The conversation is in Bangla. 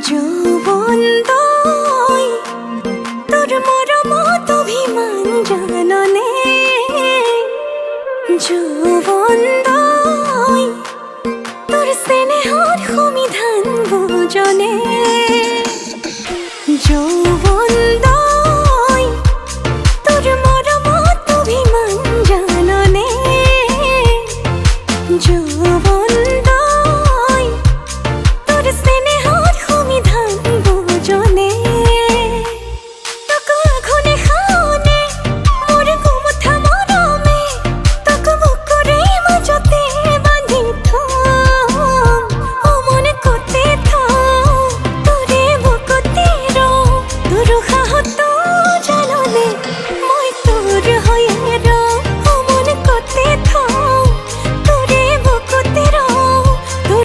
যৌবন তই তোর মরমত অভিমান জাননে যৌবন তই তোর স্নেহর সমিধান বুজনে যৌবন